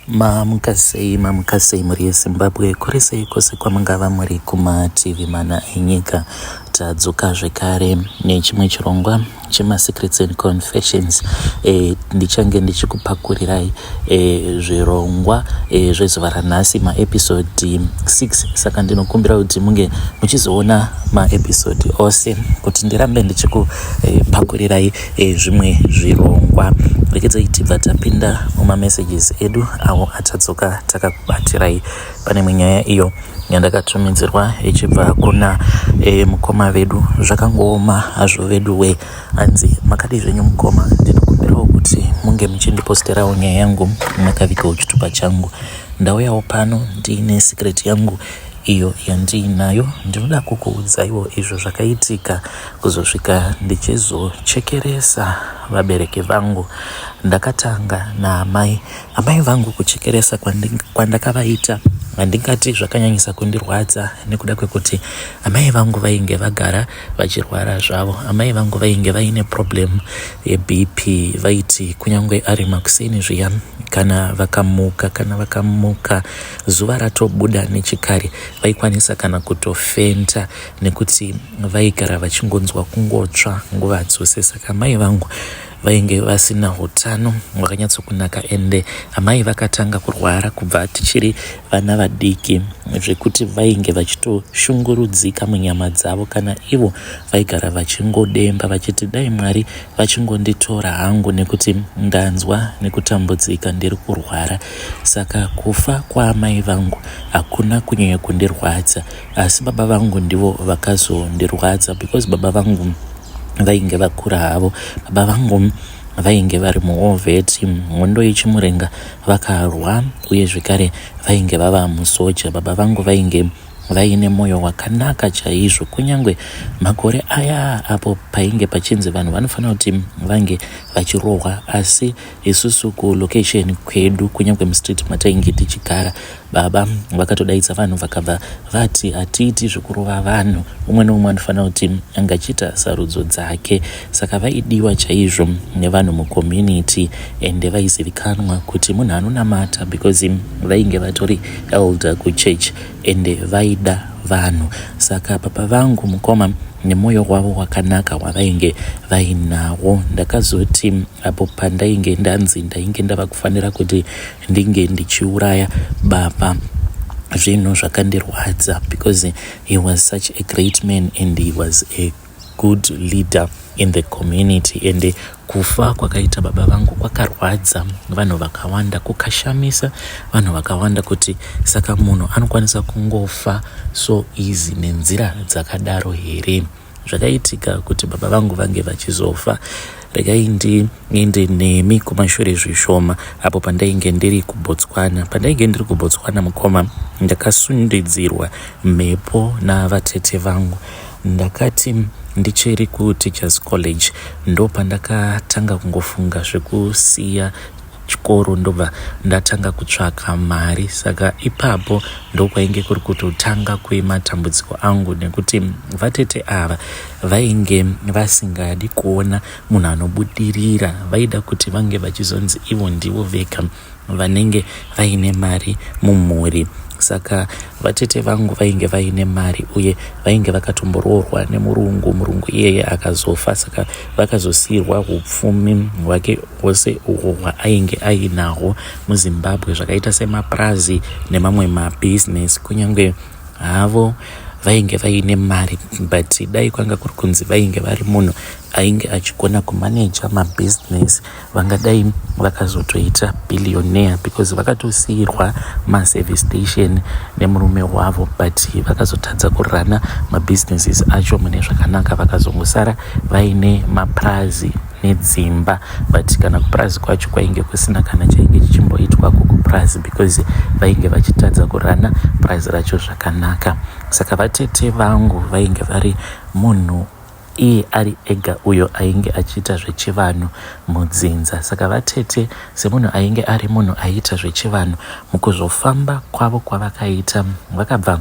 Mamukasei muri yeZimbabwe, kuri sei kwose kwamungava muri kumativi mana enyika. Tadzoka zvekare nechimwe chirongwa chema-Secrets and Confessions. Ndichange ndichikupakurirai zvirongwa zvezuva ranhasi, maepisodi 6. Saka ndinokumbira kuti munge muchizoona maepisodi ose kuti ndirambe ndichikupakurirai zvimwe zvirongwa. Rekedzai tibva tapinda mumamessages edu awo atadzoka takakubatirai. Pane imwe nyaya iyo yandakatumidzirwa ichibva kuna mukoma vedu. Zvakangooma hazvo vedu we, hanzi makadi zvenyu mukoma, ndinokumbirawo kuti munge muchindiposterawo nyaya yangu makavikawo chitupa changu. Ndauyawo pano ndiine secret yangu iyo yandiinayo. Ndinoda kukuudzaiwo izvo zvakaitika kuzosvika ndichizochekeresa vabereki vangu. Ndakatanga naamai vangu kuchekeresa kwandakavaita handingati zvakanyanyisa kundirwadza, nekuda kwekuti amai vangu vainge vagara vachirwara zvavo. Amai vangu vainge vaine problem yeBP, vaiti kunyange ari makuseni zviya kana vakamuka zuva ratobuda nechikare vaikwanisa kana kutofenta, nekuti vaigara vachingonzwa kungotsva nguva dzose. Saka amai vangu vainge vasina utano hwakanyatsokunaka, ende amai vakatanga kurwara kubva tichiri vana vadiki, zvekuti vainge vachitoshungurudzika munyama dzavo, kana ivo vaigara vachingodemba vachiti dai Mwari vachingonditora hangu, nekuti ndanzwa nekutambudzika ndiri kurwara. Saka kufa kwaamai vangu hakuna kunyanya kundirwadza, asi baba vangu ndivo vakazondirwadza, because baba vangu vainge vakura havo. Baba vangu vainge vari muOVET, hondo yechimurenga, vakarwa uye zvekare vainge vava musoja. Baba vangu vainge vaine mwoyo wakanaka chaizvo, kunyange makore aya apo painge pachinzi vanhu vanofanira kuti vange vachirohwa, asi isusu kulocation kwedu, kunyange mustreet matainge tichigara, baba vakatodaidza vanhu vakabva vati hatiiti zvekurova vanhu, umwe neumwe anofanira kuti angachiita sarudzo dzake. Saka vaidiwa chaizvo nevanhu mucommunity, ende vaizivikanwa kuti munhu anonamata, because vainge vatori elder kuchurch ende vaida vanhu. Saka baba vangu mukoma nemwoyo wavo wakanaka wavainge vainawo, ndakazoti apo pandainge ndanzi ndainge ndava kufanira kuti ndinge ndichiuraya baba, zvinhu zvakandirwadza, because he was such a great man and he was a good leader in the community. Ende kufa kwakaita baba vangu kwakarwadza vanhu vakawanda, kukashamisa vanhu vakawanda, kuti saka munhu anokwanisa kungofa so easy nenzira dzakadaro here. Zvakaitika kuti baba vangu vange vachizofa. Regai ndiende nemi kumashure zvishoma. Apo pandainge ndiri kuBotswana mukoma, ndakasundidzirwa mhepo navatete vangu. Ndakati ndichiri kuTeachers College ndo pandakatanga kungofunga zvekusiya chikoro, ndobva ndatanga kutsvaka mari. Saka ipapo ndokwainge kuri kutotanga kwematambudziko angu, nekuti vatete ava vainge vasingadi kuona munhu anobudirira, vaida kuti vange vachizonzi ivo ndivo vega vanenge vaine mari mumhuri. Saka vatete vangu vainge vaine mari uye vainge vakatomboroorwa nemurungu iyeye akazofa. Saka vakazosiyirwa upfumi hwake hwose uhwo hwaainge ainahwo muZimbabwe, zvakaita semapurazi nemamwe mabhizinesi. Kunyange havo vainge vaine mari, but dai kwanga kuri kunzi vainge vari munhu ainge achigona kumaneja mabhizinesi, vangadai vakazotoita billionaire, because vakatosiyirwa maservice station nemurume wavo, but vakazotadza kurana mabhizinesis acho mune zvakanaka, vakazongosara vaine mapurazi nedzimba. But kana kupurazi kwacho kwainge kusina kana chainge chichimboitwa kupurazi, because vainge vachitadza kurana purazi racho zvakanaka. Saka vatete vangu vainge vari munhu iye ari ega uyo ainge achiita zvechivanhu mudzinza. Saka vatete semunhu ainge ari munhu aiita zvechivanhu, mukuzofamba kwavo kwavakaita vakabva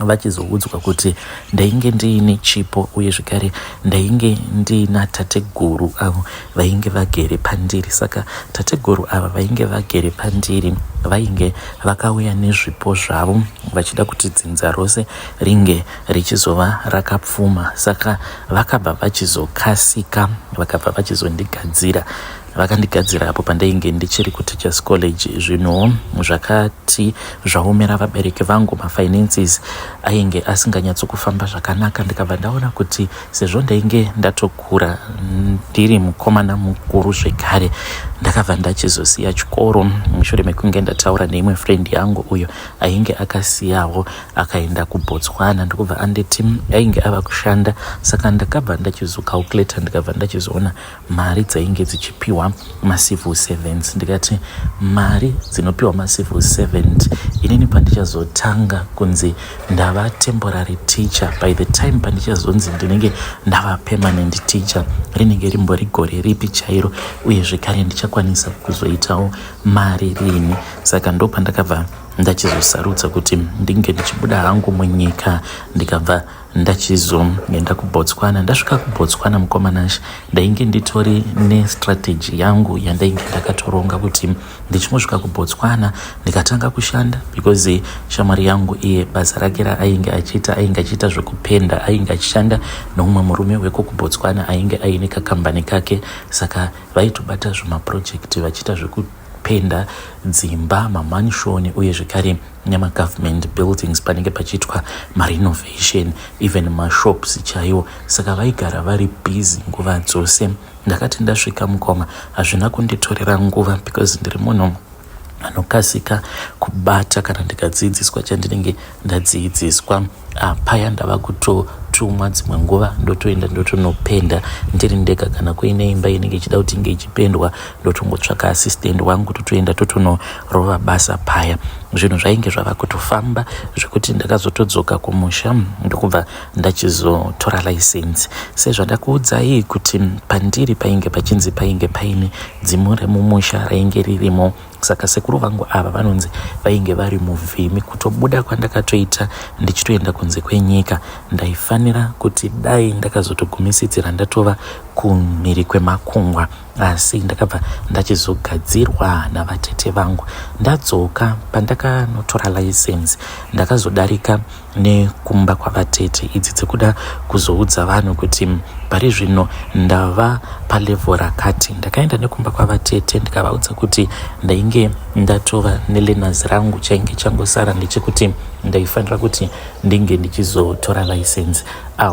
vachizoudzwa kuti ndainge ndiine chipo uye zvekare ndainge ndiina tateguru avo vainge vagere pandiri. Saka tateguru ava vainge vagere pandiri vainge vakauya nezvipo zvavo vachida kuti dzinza rose ringe richizova rakapfuma. Saka vakabva vachizokasika, vakabva vachizondigadzira, vakandigadzira apo pandainge ndichiri kuteachers college. Zvinhu zvakati zvaomera vabereki vangu, mafinances ainge asinganyatsokufamba zvakanaka. Ndikabva ndaona kuti sezvo ndainge ndatokura ndiri mukomana mukuru zvekare, ndakabva ndachizosiya chikoro mushure mekunge ndataura neimwe friend yangu uyo ainge akasiyawo akaenda kuBotswana. Ndokubva anditi ainge ava kushanda. Saka ndakabva ndachizocalculata, ndikabva ndachizoona mari dzainge dzichipiwa macivil servants. Ndikati mari dzinopiwa macivil servant, inini pandichazotanga kunzi ndava temporary teacher, by the time pandichazonzi ndinenge ndava permanent teacher rinenge rimbori gore ripi chairo, uye zvekare ndichakwanisa kuzoitawo mari rini. Saka ndo pandakabva ndachizosarudza kuti ndinge ndichibuda hangu munyika. Ndikabva ndachizoenda kuBotswana. Ndasvika kuBotswana mukomanashi, ndainge nditori nestrategy yangu yandainge ndakatoronga kuti ndichimosvika kuBotswana ndikatanga kushanda, because shamwari yangu iye basa rake raainge achiita zvekupenda, ainge achishanda nomumwe murume weko kuBotswana ainge aine kakambani kake. Saka vaitobata zvemaprojekti vachiita zvekupenda dzimba, mamanshoni uye zvekare nemagovernment buildings panenge pachiitwa marenovation, even mashops chaiwo. Saka vaigara vari busy nguva dzose. Ndakati ndasvika mukoma hazvina kunditorera nguva, because ndiri munhu anokasika kubata kana ndikadzidziswa chandinenge ndadzidziswa. Paya ndava kutotumwa dzimwe nguva ndotoenda ndotonopenda ndiri ndega. Kana kuine imba inenge ichida kuti inge ichipendwa, ndotongotsvaka assistant wangu totoenda totonorova basa paya. Zvinhu zvainge zvava kutofamba zvekuti ndakazotodzoka kumusha ndokubva ndachizotora license. Sezvandakuudzai kuti pandiri painge pachinzi painge paine dzimu remumusha rainge ririmo. Saka sekuru vangu ava vanonzi vainge vari muvhimi. Kutobuda kwandakatoita ndichitoenda kunze kwenyika, ndaifanira kuti dai ndakazotogumisidzira ndatova kumhiri kwemakungwa, asi ndakabva ndachizogadzirwa navatete vangu. Ndadzoka pandakanotora license ndakazodarika nekumba kwavatete idzi dzekuda kuzoudza vanhu kuti pari zvino ndava palevel rakati. Ndakaenda nekumba kwavatete ndikavaudza kuti ndainge ndatova nelearners rangu chainge changosara ndechekuti ndaifanira kuti ndinge ndichizotora license.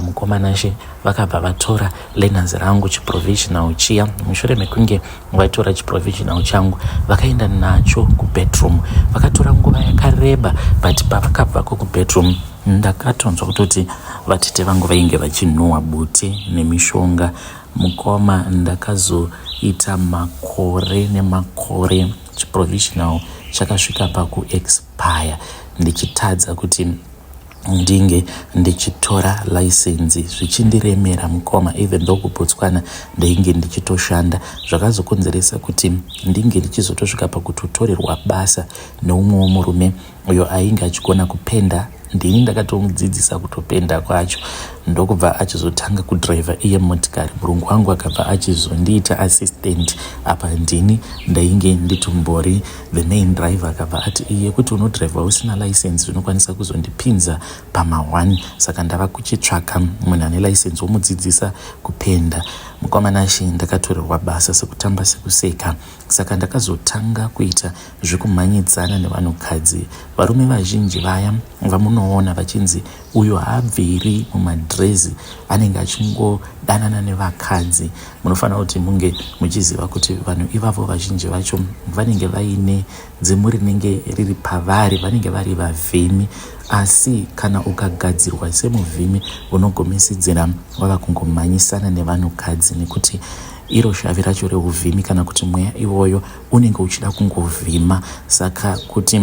Mukomanashi vakabva vatora learners rangu chiprovisional chiya. Mushure mekunge vatora chiprovisional changu vakaenda nacho kubedroom. Vakatora nguva yakareba, but pavakabvako kubedroom ndakatonzwa kutoti vatete vangu vainge vachinhuhwa bute nemishonga. Mukoma ndakazoita makore nemakore chiprovisional chakasvika pakuexpire ndichitadza kuti ndinge ndichitora license zvichindiremera mukoma. Even though kuBotswana ndainge ndichitoshanda, zvakazokonzeresa kuti ndinge ndichizotosvika pakutotorerwa basa neumwe murume uyo ainge achigona kupenda. Ndini ndakatomudzidzisa kutopenda kwacho. Ndokubva achizotanga kudriver iye motikari. Murungu wangu akabva achizondiita assistant. Apa ndini ndainge nditumbori the main driver. Akabva ati iye kuti unodriver usina license unokwanisa kuzondipinza pama1. Saka ndava kuchitsvaka munhu ane license womudzidzisa kupenda. Mukomanashi ndakatorerwa basa sekutamba sekuseka. Saka ndakazotanga kuita zvekumhanyidzana nevanhukadzi. Varume vazhinji vaya vamunoona vachinzi uyo haabviri mumadrezi, anenge achingodanana nevakadzi. Munofanira kuti munge muchiziva kuti vanhu ivavo vazhinji vacho vanenge vaine dzimu rinenge riri pavari, vanenge vari vavhimi. Asi kana ukagadzirwa semuvhimi unogomisidzira wava kungomhanyisana nevanhukadzi, nekuti iro shavi racho reuvhimi kana kuti mweya iwoyo unenge uchida kungovhima. Saka kuti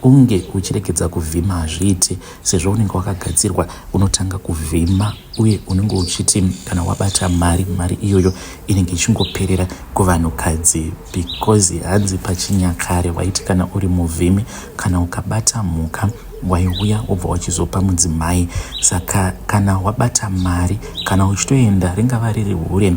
unge uchiregedza kuvhima hazviiti, sezvo unenge wakagadzirwa unotanga kuvhima, uye unenge uchiti kana wabata mari iyoyo inenge ichingoperera kuvanhukadzi, because hanzi pachinyakare waiti kana uri muvhimi kana ukabata mhuka waiuya wobva wachizopa mudzimai. Saka kana wabata mari, kana uchitoenda ringava riri hure,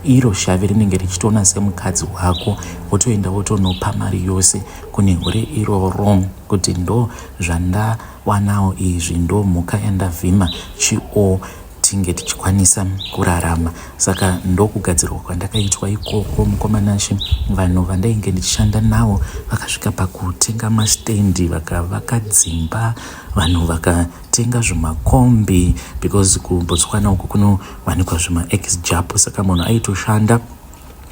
iro shavi rinenge richitoona semukadzi wako, wotoenda wotonopa mari yose kune hure iroro kuti ndo zvandawanawo izvi, ndo mhuka yandavhima chio tinge tichikwanisa kurarama. Saka ndokugadzirwa kwandakaitwa ikoko mukomanashi. Vanhu vandainge ndichishanda navo vakasvika pakutenga mastendi, vakavaka dzimba, vanhu vakatenga zvimakombi, because kuBotswana uku kunowanikwa zvima-ex-japo. Saka munhu aitoshanda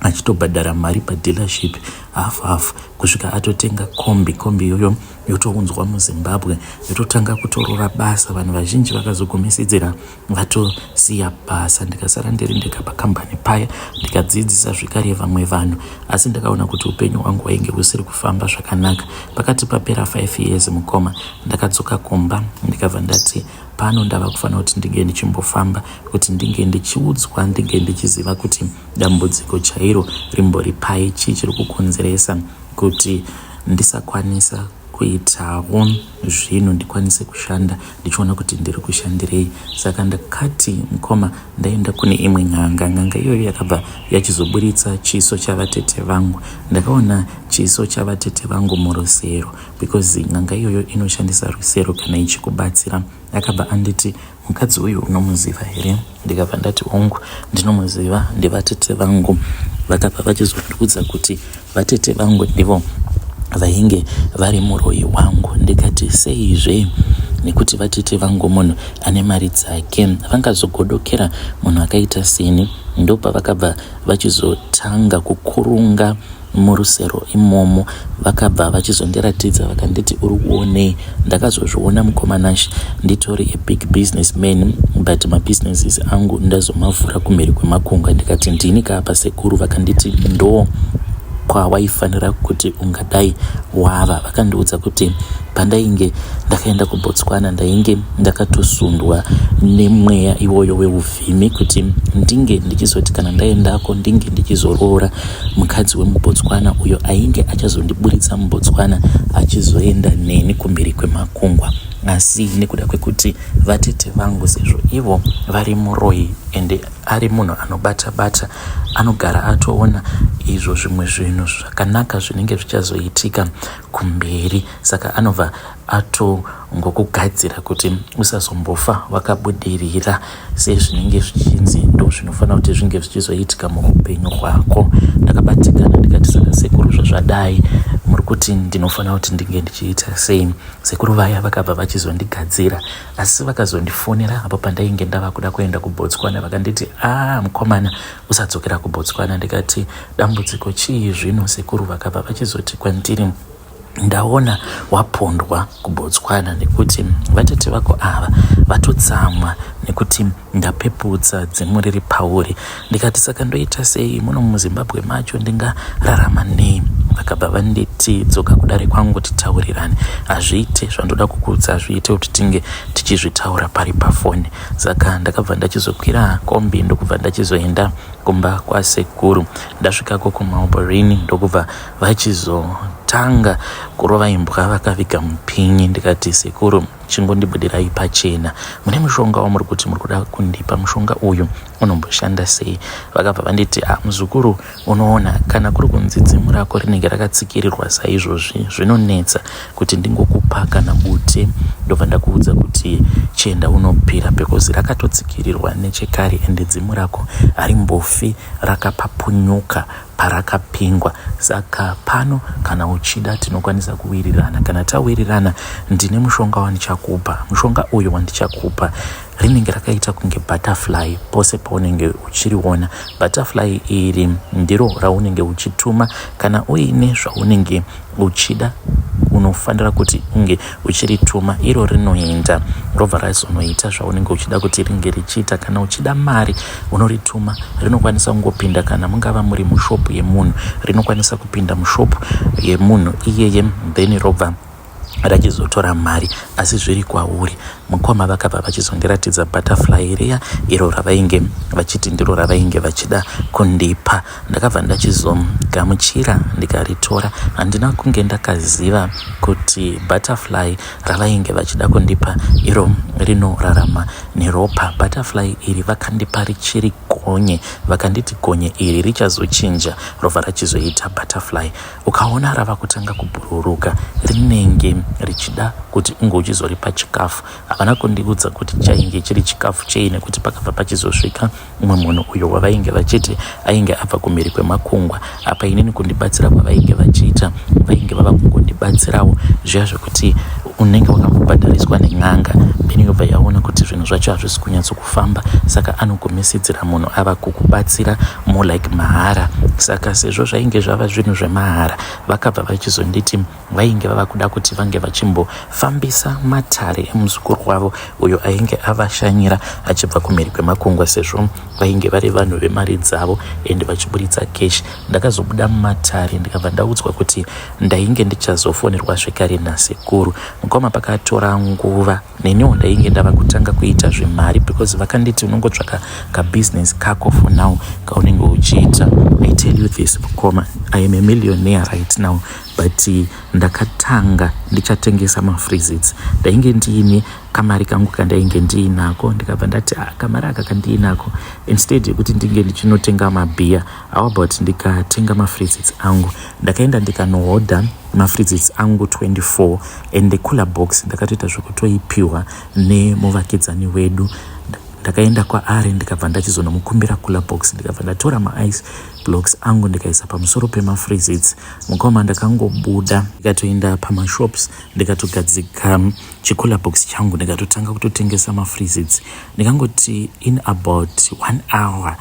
achitobhadhara mari padealership hafu kusvika atotenga kombi iyoyo yotounzwa muZimbabwe, yototanga kutorora basa. Vanhu vazhinji vakazogumisidzira vatosiya basa, ndikasara ndiri ndega pakambani paya ndikadzidzisa zvekare vamwe vanhu. Asi ndakaona kuti upenyu hwangu hwainge husiri kufamba zvakanaka. Pakati papera 5 years mukoma, ndakadzoka kumba ndikabva ndati pano ndava kufanira kuti ndinge ndichimbofamba, kuti ndinge ndichiudzwa, ndinge ndichiziva kuti dambudziko chairo rimbori pai, chii chiri kukonzeresa kuti ndisakwanisa kuitawo zvinhu, ndikwanise kushanda ndichiona kuti ndiri kushandirei. Saka ndakati mukoma, ndaenda kune imwe n'anga iyoyo yakabva yachizoburitsa chiso chavatete vangu. Ndakaona chiso chavatete vangu murusero, because n'anga iyoyo inoshandisa rusero kana ichikubatsira. Akabva anditi, mukadzi uyu unomuziva here? Ndikabva ndati hongu ndinomuziva, ndivatete vangu. Vakabva vachizondiudza kuti vatete vangu ndivo vainge vari muroyi wangu. Ndikati seizve? Nekuti vatete vangu munhu ane mari dzake, vangazogodokera munhu akaita seni? Ndopa vakabva vachizotanga kukurunga murusero imomo, vakabva vachizondiratidza vakanditi uri kuonei? Ndakazozviona mukomanashi, nditori a big businessman, but mabusinesses angu ndazomavhura kumhiri kwemakungwa. Ndikati ndini kaapa sekuru? Vakanditi ndo kwawaifanira kuti ungadai wava. Vakandiudza kuti pandainge ndakaenda kuBotswana ndainge ndakatosundwa nemweya iwoyo weuvhimi, kuti ndinge ndichizoti kana ndaendako ndinge ndichizoroora mukadzi wemuBotswana uyo ainge achazondiburitsa muBotswana achizoenda neni kumbiri kwemakungwa. Asi nekuda kwekuti vatete vangu sezvo ivo vari muroyi ende ari munhu anobata, anogara atoona izvo zvimwe zvinhu zvakanaka zvinenge zvichazoitika kumberi. Saka anobva atongokugadzira kuti usazombofa wakabudirira sezvinenge zvichinzi ndo zvinofanira kuti zvinge zvichizoitika muupenyu hwako. Ndakabatikana ndikati, saka sekuru zvazvadai muri kuti ndinofanira kuti ndinge ndichiita sei? Sekuru vaya vakabva vachizondigadzira, asi vakazondifonera apo pandainge ndava kuda kuenda kuBotswana. Vakanditi mukomana, usadzokera kuBotswana. Ndikati dambudziko chii zvino sekuru? Vakabva vachizoti kwandiri, ndaona wapondwa kuBotswana nekuti vatete vako ava vatotsamwa nekuti ndapepudza dzimu riri pauri. Ndikati saka ndoita sei? Muno muZimbabwe macho ndingararama nei? Vakabva vanditi dzoka kudare kwangu titaurirane, hazviite zvandoda kukuudza, hazviite kuti tinge tichizvitaura pari pafoni. Saka ndakabva ndachizokwira kombi ndokubva ndachizoenda kumba kwasekuru. Ndasvikako kuMauborini ndokubva vachizotanga kurova imbwa vakaviga mupinyi. Ndikati sekuru, chingondibudirai pachena, mune mushonga wamuri kuti muri kuda kundipa, mushonga uyu unomboshanda sei? Vakabva vanditi muzukuru, unoona kana kuri kunzi dzimu rako rinenge rakatsikirirwa saizvozvi zvinonetsa kuti ndingokupa kana bute. Ndobva ndakuudza kuti chenda unopira, because rakatotsikirirwa nechekare ende dzimu rako harimbofi rakapapunyuka parakapingwa. Saka pano kana uchida tinokwanisa kuwirirana, kana tawirirana ndine mushonga wandichakupa. Mushonga uyu wandichakupa rinenge rakaita kunge butterfly pose paunenge uchiriona. Butterfly iri ndiro raunenge uchituma kana uine zvaunenge uchida, unofanira kuti unge uchirituma, iro rinoenda robva razonoita zvaunenge uchida kuti ringe richiita. Kana uchida mari unorituma, rinokwanisa kungopinda kana mungava muri mushopu yemunhu, rinokwanisa kupinda mushopu yemunhu iyeye, then robva rachizotora mari, asi zviri kwauri. mukoma vakabva vachizondiratidza butterfly riya iro ravainge vachiti ndiro ravainge vachida kundipa. Ndakabva ndachizogamuchira ndikaritora. Handina kunge ndakaziva kuti butterfly ravainge vachida kundipa iro rinorarama neropa. Butterfly iri vakandipa richiri gonye, vakanditi gonye iri richazochinja robva rachizoita butterfly. Ukaona rava kutanga kubhururuka rinenge richida kuti unge uchizoripa chikafu. Havana kundiudza kuti chainge chiri chikafu chei, nekuti pakabva pachizosvika umwe munhu uyo wavainge vachiti ainge abva kumhiri kwemakungwa. Apa inini kundibatsira kwavainge vachiita, vainge vava kungondibatsirawo zviya zvokuti unenge wakambobhadhariswa nen'anga, beni yobva yaona kuti zvinhu zvacho hazvisi kunyatsokufamba, saka anogumisidzira munhu ava kukubatsira more like mahara. Saka sezvo zvainge zvava zvinhu zvemahara, vakabva vachizonditi vainge vava kuda kuti vange vachimbofambisa matare emuzukuru wavo uyo ainge avashanyira achibva kumhiri kwemakungwa, sezvo vainge vari vanhu vemari dzavo ende vachiburitsa keshi. Ndakazobuda mumatare ndikabva ndaudzwa kuti ndainge ndichazofonerwa zvekare nasekuru. Mukoma pakatora nguva, neniwo ndainge ndava kutanga kuita zvemari, because vakanditi unongotsvaka kabusiness kako for now kaunenge uchiita. I tell you this, mukoma, I am a millionaire right now, but ndakatanga ndichatengesa mafreezits. Ndainge ndiine kamari kangu kandainge ndiinako, ndikabva ndati kamari aka kandiinako, instead yekuti ndinge ndichinotenga mabhiya, how about ndikatenga mafreezits angu. Ndakaenda ndikanohodha mafreezits angu 24 and the cooler box ndakatoita zvokutoipiwa nemuvakidzani wedu. Ndakaenda kwaari ndikabva ndachizonomukumbira cooler box, ndikabva ndatora maice blocks angu ndikaisa pamusoro pemafreezits. Mukoma ndakangobuda ndikatoenda pamashops ndikatogadzika chicooler box changu ndikatotanga kutotengesa mafreezits. Ndikangoti in about 1 hour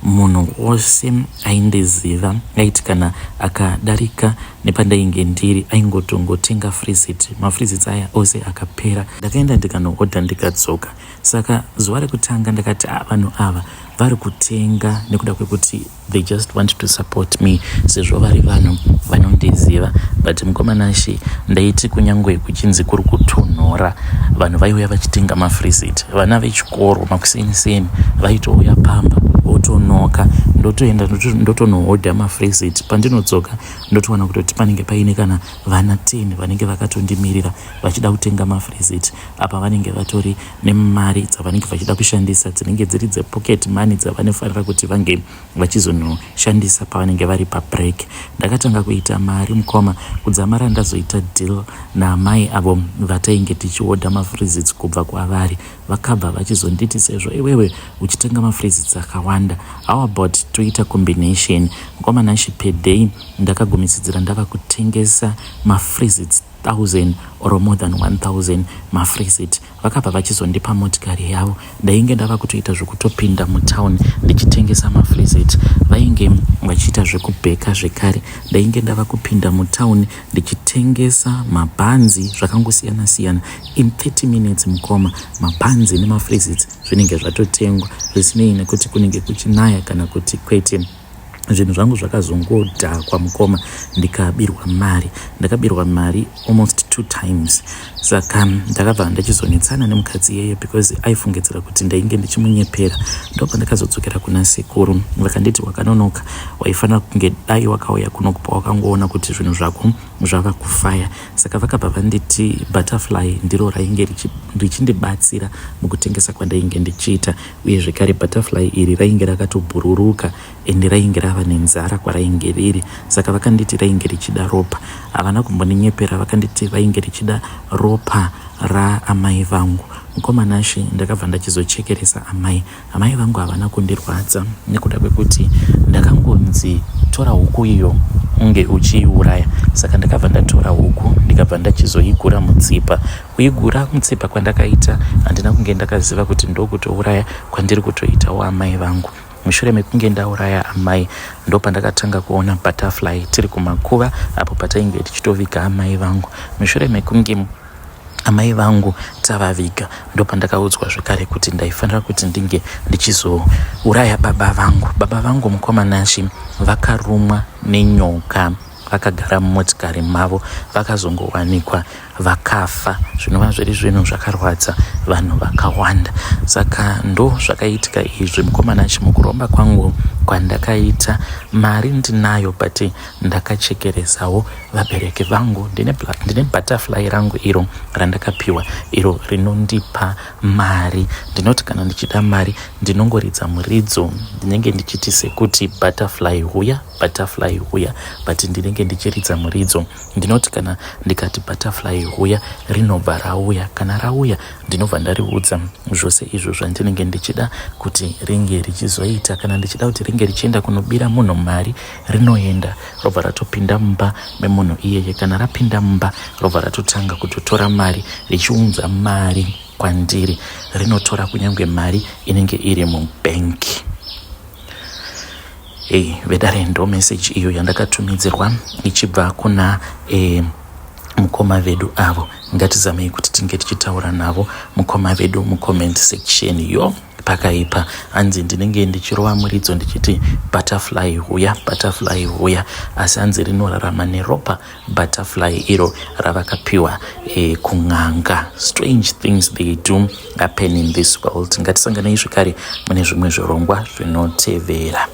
munhu wose aindiziva aiti kana akadarika nepandainge ndiri aingotongotenga freezit. Mafreezits aya ose akapera. Ndakaenda ndikanohodha ndikadzoka. Saka zuva rekutanga ndakati vanhu ava vari kutenga nekuda kwekuti they just want to support me, sezvo vari vanhu vanondiziva. But mukomanashi ndaiti kunyangwe kuchinzi kuri kutonhora, vanhu vaiuya vachitenga mafreezit. Vana vechikoro makuseniseni vaitouya pamba votonoka, ndotoenda ndotonohodha mafreezit. Pandinodzoka ndotowana kutoti panenge paine kana vana 10 vanenge vakatondimirira vachida kutenga mafreezit. Apa vanenge vatori nemari dzavanenge vachida kushandisa dzinenge dziri dzepocket money dzavanofanira kuti vange vachizonoshandisa pavanenge vari pabreak. Ndakatanga kuita mari mukoma, kudzamara ndazoita deal naamai avo vatainge tichihodha mafreezits kubva kwavari. Vakabva vachizonditi sezvo iwewe uchitenga mafreezits akawanda, how about toita combination. Mukomanashi per day ndakagumisidzira ndava kutengesa mafreezits 1000 or more than 1000 mafreezit. Vakabva vachizondipa motikari yavo. Ndainge ndava kutoita zvekutopinda mutown ndichitengesa mafreezit. Vainge vachiita zvekubheka zvekare. Ndainge ndava kupinda mutown ndichitengesa mabhanzi zvakangosiyana siyana. In 30 minutes mukoma, mabhanzi nemafreezit zvinenge zvatotengwa, zvisinei nekuti kunenge kuchinaya kana kuti kwete. Zvinhu zvangu zvakazongodhakwa mukoma, ndikabirwa mari. Ndakabirwa mari almost 2 times. Saka ndakabva ndachizonetsana nemukadzi yeye because aifungidzira kuti ndainge ndichimunyepera. Ndopa ndakazodzokera kuna sekuru, vakanditi wakanonoka, waifanira kunge dai wakauya kunokupa wakangoona kuti zvinhu zvako zvava kufaya. Saka vakabva vanditi butterfly ndiro rainge richindibatsira mukutengesa kwandainge ndichiita, uye zvekare butterfly iri rainge rakatobhururuka ende rainge rava nenzara kwarainge riri. Saka vakanditi rainge richida ropa. Havana kumboninyepera, vakanditi vainge richida ropa raamai vangu. Mukomanashi ndakabva ndachizochekeresa amai vangu havana kundirwadza nekuda kwekuti ndakangonzi tora huku iyo unge uchiiuraya. Saka ndakabva ndatora huku ndikabva ndachizoigura mutsipa. Kuigura mutsipa kwandakaita handina kunge ndakaziva kuti ndokutouraya kwandiri kutoitawo amai vangu. Mushure mekunge ndauraya amai ndopa ndakatanga kuona butterfly tiri kumakuva apo patainge tichitovika amai vangu. Mushure mekunge amai vangu tavaviga ndopa ndakaudzwa zvekare kuti ndaifanira kuti ndinge ndichizouraya baba vangu. Baba vangu mukomanashi vakarumwa nenyoka vakagara mumotikari mavo vakazongowanikwa vakafa, zvinova zviri zvinhu zvakarwadza vanhu vakawanda. Saka ndo zvakaitika izvi. Mukomana chimukuromba kwangu kwandakaita, mari ndinayo but ndakachekeresawo vabereki vangu. Ndine butterfly rangu iro randakapiwa, iro rinondipa mari. Ndinoti kana ndichida mari ndinongoridza muridzo, ndinenge ndichiti sekuti butterfly huya butterfly huya, but ndinenge ndichiridza muridzo. Ndinoti kana ndikati butterfly huya rinobva rauya, kana rauya ndinobva ndariudza zvose izvo zvandinenge ndichida kuti ringe richizoita. Kana ndichida kuti ringe richienda kunobira munhu mari, rinoenda robva ratopinda mumba memunhu iyeye. Kana rapinda mumba robva ratotanga kutotora mari richiunza mari kwandiri, rinotora kunyange mari inenge iri mubhenki. Vedare ndo message iyo yandakatumidzirwa ichibva kuna mukoma vedu avo. Ngatizamei kuti tinge tichitaura navo mukoma vedu mucomment section yo pakaipa. Hanzi ndinenge ndichirova muridzo ndichiti butterfly huya butterfly huya, asi hanzi rinorarama neropa butterfly iro ravakapiwa kun'anga. Strange things they do happen in this world. Ngatisanganei zvekare mune zvimwe zvirongwa zvinotevera.